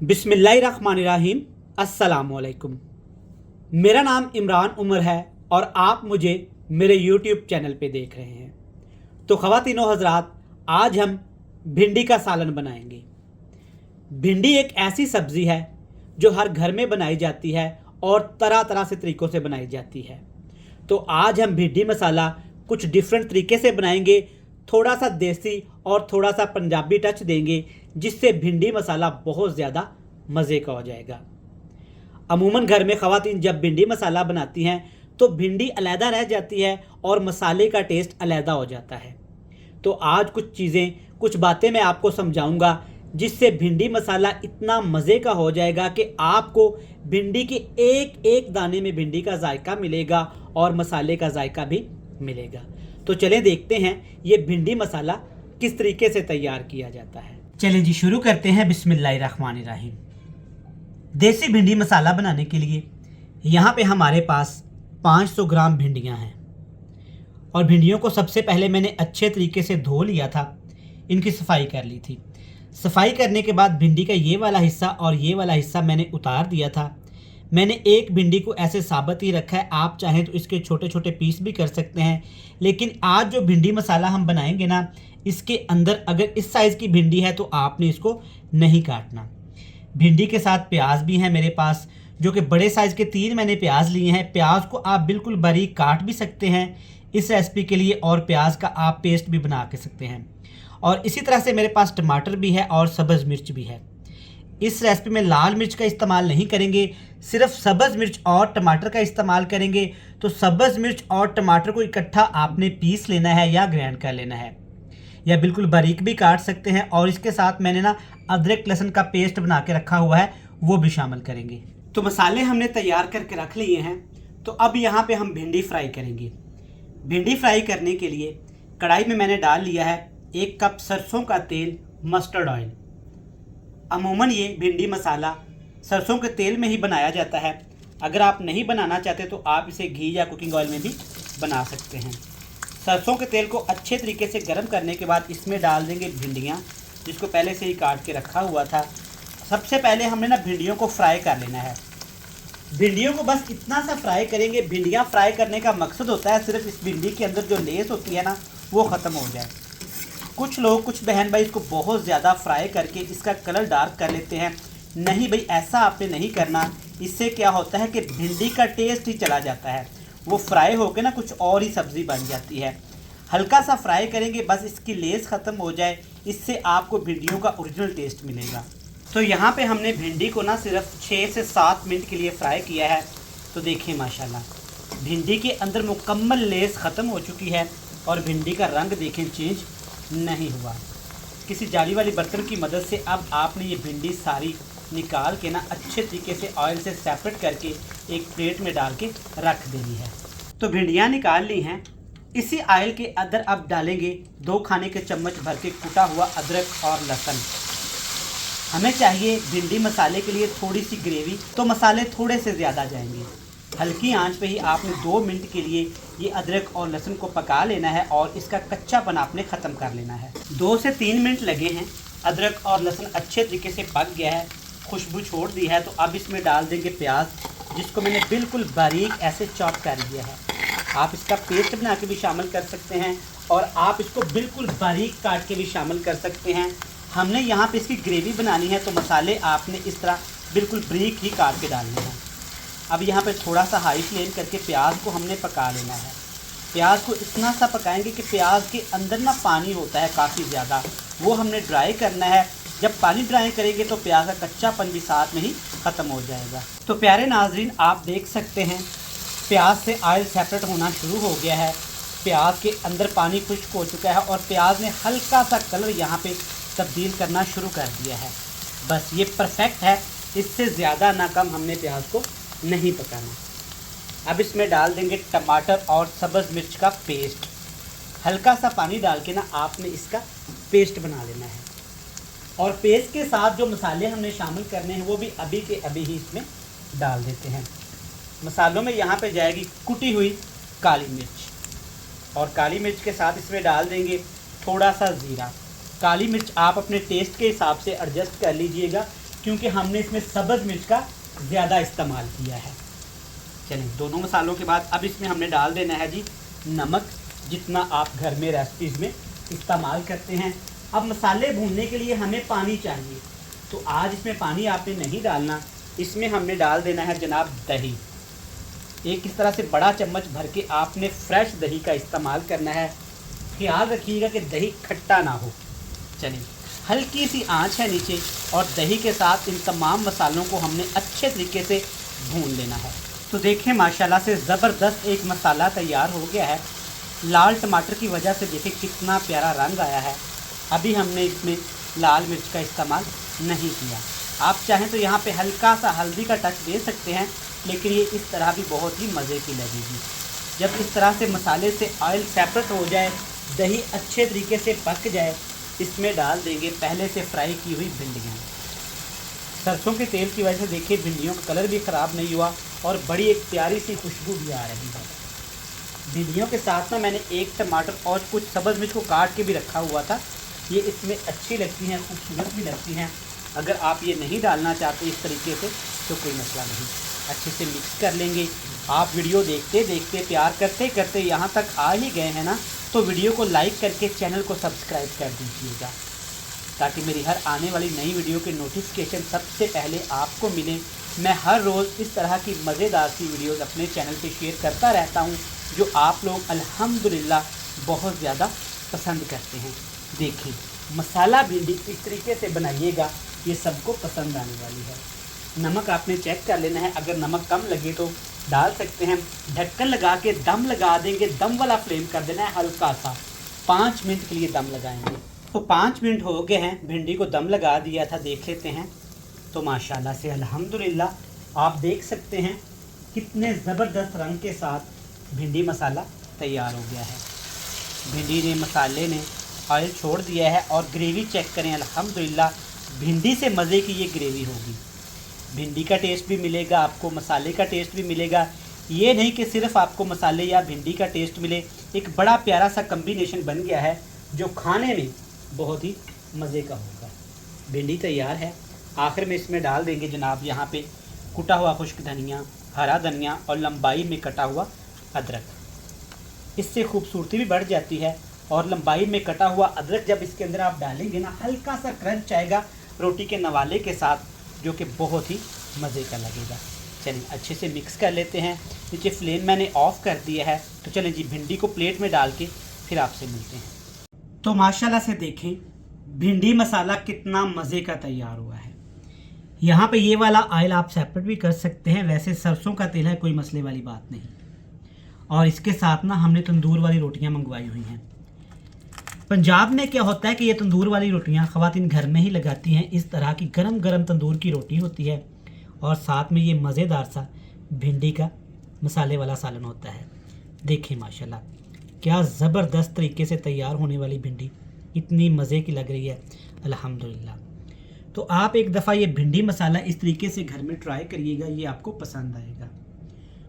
बिस्मिल्लाहिर्रहमानिर्रहीम। अस्सलामुअलैकुम। मेरा नाम इमरान उमर है और आप मुझे मेरे यूट्यूब चैनल पे देख रहे हैं। तो ख़वातीनो हज़रात, आज हम भिंडी का सालन बनाएंगे। भिंडी एक ऐसी सब्ज़ी है जो हर घर में बनाई जाती है और तरह तरह से तरीक़ों से बनाई जाती है। तो आज हम भिंडी मसाला कुछ डिफरेंट तरीके से बनाएंगे, थोड़ा सा देसी और थोड़ा सा पंजाबी टच देंगे, जिससे भिंडी मसाला बहुत ज़्यादा मज़े का हो जाएगा। अमूमन घर में ख़वातीन जब भिंडी मसाला बनाती हैं तो भिंडी अलहदा रह जाती है और मसाले का टेस्ट अलहदा हो जाता है। तो आज कुछ चीज़ें, कुछ बातें मैं आपको समझाऊंगा जिससे भिंडी मसाला इतना मज़े का हो जाएगा कि आपको भिंडी के एक एक दाने में भिंडी का जायका मिलेगा और मसाले का जायका भी मिलेगा। तो चलें देखते हैं ये भिंडी मसाला किस तरीके से तैयार किया जाता है। चलें जी, शुरू करते हैं। बिस्मिल्लाहिर्रहमानिर्रहीम। देसी भिंडी मसाला बनाने के लिए यहाँ पे हमारे पास 500 ग्राम भिंडियाँ हैं और भिंडियों को सबसे पहले मैंने अच्छे तरीके से धो लिया था, इनकी सफाई कर ली थी। सफाई करने के बाद भिंडी का ये वाला हिस्सा और ये वाला हिस्सा मैंने उतार दिया था। मैंने एक भिंडी को ऐसे साबित ही रखा है, आप चाहें तो इसके छोटे छोटे पीस भी कर सकते हैं, लेकिन आज जो भिंडी मसाला हम बनाएंगे ना, इसके अंदर अगर इस साइज़ की भिंडी है तो आपने इसको नहीं काटना। भिंडी के साथ प्याज भी हैं मेरे पास, जो कि बड़े साइज़ के 3 मैंने प्याज लिए हैं। प्याज को आप बिल्कुल बारीक काट भी सकते हैं इस रेसिपी के लिए, और प्याज का आप पेस्ट भी बना के सकते हैं। और इसी तरह से मेरे पास टमाटर भी है और सब्ज़ मिर्च भी है। इस रेसिपी में लाल मिर्च का इस्तेमाल नहीं करेंगे, सिर्फ सब्ज़ मिर्च और टमाटर का इस्तेमाल करेंगे। तो सब्ज़ मिर्च और टमाटर को इकट्ठा आपने पीस लेना है या ग्राइंड कर लेना है, या बिल्कुल बारीक भी काट सकते हैं। और इसके साथ मैंने ना अदरक लहसुन का पेस्ट बना के रखा हुआ है, वो भी शामिल करेंगे। तो मसाले हमने तैयार करके रख लिए हैं। तो अब यहाँ पे हम भिंडी फ्राई करेंगे। भिंडी फ्राई करने के लिए कढ़ाई में मैंने डाल लिया है 1 कप सरसों का तेल, मस्टर्ड ऑयल। अमूमन ये भिंडी मसाला सरसों के तेल में ही बनाया जाता है। अगर आप नहीं बनाना चाहते तो आप इसे घी या कुकिंग ऑयल में भी बना सकते हैं। सरसों के तेल को अच्छे तरीके से गर्म करने के बाद इसमें डाल देंगे भिंडियाँ, जिसको पहले से ही काट के रखा हुआ था। सबसे पहले हमने ना भिंडियों को फ्राई कर लेना है। भिंडियों को बस इतना सा फ्राई करेंगे। भिंडियाँ फ्राई करने का मकसद होता है सिर्फ इस भिंडी के अंदर जो लेस होती है ना, वो ख़त्म हो जाए। कुछ लोग, कुछ बहन भाई इसको बहुत ज़्यादा फ्राई करके इसका कलर डार्क कर लेते हैं। नहीं भाई, ऐसा आपने नहीं करना। इससे क्या होता है कि भिंडी का टेस्ट ही चला जाता है, वो फ्राई होकर ना कुछ और ही सब्ज़ी बन जाती है। हल्का सा फ्राई करेंगे, बस इसकी लेस ख़त्म हो जाए, इससे आपको भिंडियों का ओरिजिनल टेस्ट मिलेगा। तो यहाँ पे हमने भिंडी को ना सिर्फ 6 से 7 मिनट के लिए फ्राई किया है। तो देखिए माशाल्लाह भिंडी के अंदर मुकम्मल लेस ख़त्म हो चुकी है और भिंडी का रंग देखें चेंज नहीं हुआ। किसी जाली वाली बर्तन की मदद से अब आपने ये भिंडी सारी निकाल के ना अच्छे तरीके से ऑयल से सेपरेट करके एक प्लेट में डाल के रख देनी है। तो भिंडियाँ निकाल ली हैं। इसी ऑयल के अंदर अब डालेंगे 2 खाने के चम्मच भर के कुटा हुआ अदरक और लहसुन। हमें चाहिए भिंडी मसाले के लिए थोड़ी सी ग्रेवी, तो मसाले थोड़े से ज़्यादा जाएंगे। हल्की आंच पे ही आपने 2 मिनट के लिए ये अदरक और लहसुन को पका लेना है और इसका कच्चापन आपने ख़त्म कर लेना है। 2 से 3 मिनट लगे हैं। अदरक और लहसुन अच्छे तरीके से पक गया है, खुशबू छोड़ दी है। तो अब इसमें डाल देंगे प्याज, जिसको मैंने बिल्कुल बारीक ऐसे चॉप कर दिया है। आप इसका पेस्ट बना के भी शामिल कर सकते हैं और आप इसको बिल्कुल बारीक काट के भी शामिल कर सकते हैं। हमने यहाँ पे इसकी ग्रेवी बनानी है, तो मसाले आपने इस तरह बिल्कुल बारीक ही काट के डालने हैं। अब यहाँ पे थोड़ा सा हाई फ्लेम करके प्याज को हमने पका लेना है। प्याज को इतना सा पकाएंगे कि प्याज के अंदर ना पानी होता है काफ़ी ज़्यादा, वो हमने ड्राई करना है। जब पानी ड्राई करेंगे तो प्याज का कच्चापन भी साथ में ही ख़त्म हो जाएगा। तो प्यारे नाजरीन, आप देख सकते हैं प्याज से ऑयल सेपरेट होना शुरू हो गया है। प्याज के अंदर पानी खुश्क हो चुका है और प्याज ने हल्का सा कलर यहाँ पे तब्दील करना शुरू कर दिया है। बस ये परफेक्ट है, इससे ज़्यादा ना कम हमने प्याज को नहीं पकाना। अब इसमें डाल देंगे टमाटर और सब्ज़ मिर्च का पेस्ट। हल्का सा पानी डाल के ना आपने इसका पेस्ट बना लेना है और पेस्ट के साथ जो मसाले हमने शामिल करने हैं वो भी अभी के अभी ही इसमें डाल देते हैं। मसालों में यहाँ पे जाएगी कुटी हुई काली मिर्च और काली मिर्च के साथ इसमें डाल देंगे थोड़ा सा ज़ीरा। काली मिर्च आप अपने टेस्ट के हिसाब से एडजस्ट कर लीजिएगा, क्योंकि हमने इसमें सब्ज़ मिर्च का ज़्यादा इस्तेमाल किया है। चलिए दोनों मसालों के बाद अब इसमें हमने डाल देना है जी नमक, जितना आप घर में रेसिपीज़ में इस्तेमाल करते हैं। अब मसाले भूनने के लिए हमें पानी चाहिए, तो आज इसमें पानी आपने नहीं डालना, इसमें हमने डाल देना है जनाब दही। एक इस तरह से बड़ा चम्मच भर के आपने फ्रेश दही का इस्तेमाल करना है। ख्याल रखिएगा कि दही खट्टा ना हो। चलिए हल्की सी आंच है नीचे और दही के साथ इन तमाम मसालों को हमने अच्छे तरीके से भून लेना है। तो देखें माशाल्लाह से ज़बरदस्त एक मसाला तैयार हो गया है। लाल टमाटर की वजह से देखें कितना प्यारा रंग आया है। अभी हमने इसमें लाल मिर्च का इस्तेमाल नहीं किया। आप चाहें तो यहाँ पे हल्का सा हल्दी का टच दे सकते हैं, लेकिन ये इस तरह भी बहुत ही मज़े की लगेगी। जब इस तरह से मसाले से ऑयल सेपरेट हो जाए, दही अच्छे तरीके से पक जाए, इसमें डाल देंगे पहले से फ्राई की हुई भिंडियाँ। सरसों के तेल की वजह से देखिए भिंडियों का कलर भी ख़राब नहीं हुआ और बड़ी एक प्यारी सी खुशबू भी आ रही है। भिंडियों के साथ ना मैंने एक टमाटर और कुछ सब्ज़ मिर्च को काट के भी रखा हुआ था। ये इसमें अच्छी लगती हैं, खूबसूरत भी लगती हैं। अगर आप ये नहीं डालना चाहते इस तरीके से तो कोई मसला नहीं, अच्छे से मिक्स कर लेंगे। आप वीडियो देखते देखते प्यार करते करते यहाँ तक आ ही गए हैं ना, तो वीडियो को लाइक करके चैनल को सब्सक्राइब कर दीजिएगा, ताकि मेरी हर आने वाली नई वीडियो के नोटिफिकेशन सबसे पहले आपको मिले। मैं हर रोज़ इस तरह की मज़ेदार सी वीडियोज़ अपने चैनल पे शेयर करता रहता हूँ, जो आप लोग अल्हम्दुलिल्लाह बहुत ज़्यादा पसंद करते हैं। देखिए मसाला भिंडी इस तरीके से बनाइएगा, ये सबको पसंद आने वाली है। नमक आपने चेक कर लेना है, अगर नमक कम लगे तो डाल सकते हैं। ढक्कन लगा के दम लगा देंगे, दम वाला फ्लेम कर देना है हल्का सा। 5 मिनट के लिए दम लगाएंगे। तो 5 मिनट हो गए हैं, भिंडी को दम लगा दिया था, देख लेते हैं। तो माशाल्लाह से अल्हम्दुलिल्लाह आप देख सकते हैं कितने ज़बरदस्त रंग के साथ भिंडी मसाला तैयार हो गया है। भिंडी ने, मसाले ने ऑयल छोड़ दिया है और ग्रेवी चेक करें, अल्हम्दुलिल्लाह भिंडी से मज़े की ये ग्रेवी होगी। भिंडी का टेस्ट भी मिलेगा आपको, मसाले का टेस्ट भी मिलेगा। ये नहीं कि सिर्फ आपको मसाले या भिंडी का टेस्ट मिले, एक बड़ा प्यारा सा कम्बिनेशन बन गया है जो खाने में बहुत ही मज़े का होगा। भिंडी तैयार है। आखिर में इसमें डाल देंगे जनाब यहाँ पे कुटा हुआ खुश्क धनिया, हरा धनिया और लंबाई में कटा हुआ अदरक। इससे खूबसूरती भी बढ़ जाती है। और लंबाई में कटा हुआ अदरक जब इसके अंदर आप डालेंगे ना, हल्का सा क्रंच आएगा रोटी के नवाले के साथ, जो कि बहुत ही मज़े का लगेगा। चलिए अच्छे से मिक्स कर लेते हैं। नीचे फ्लेम मैंने ऑफ़ कर दिया है। तो चलें जी भिंडी को प्लेट में डाल के फिर आपसे मिलते हैं। तो माशाल्लाह से देखें भिंडी मसाला कितना मज़े का तैयार हुआ है। यहाँ पे ये वाला ऑयल आप सेपरेट भी कर सकते हैं, वैसे सरसों का तेल है, कोई मसले वाली बात नहीं। और इसके साथ ना हमने तंदूर वाली रोटियाँ मंगवाई हुई हैं। पंजाब में क्या होता है कि ये तंदूर वाली रोटियाँ ख़वातीन घर में ही लगाती हैं। इस तरह की गरम गरम तंदूर की रोटी होती है और साथ में ये मज़ेदार सा भिंडी का मसाले वाला सालन होता है। देखिए माशाल्लाह क्या ज़बरदस्त तरीके से तैयार होने वाली भिंडी इतनी मज़े की लग रही है अल्हम्दुलिल्लाह। तो आप एक दफ़ा ये भिंडी मसाला इस तरीके से घर में ट्राई करिएगा, ये आपको पसंद आएगा।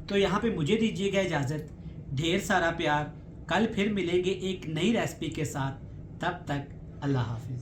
तो यहाँ पे मुझे दीजिएगा इजाज़त, ढेर सारा प्यार। कल फिर मिलेंगे एक नई रेसिपी के साथ, तब तक अल्लाह हाफिज़।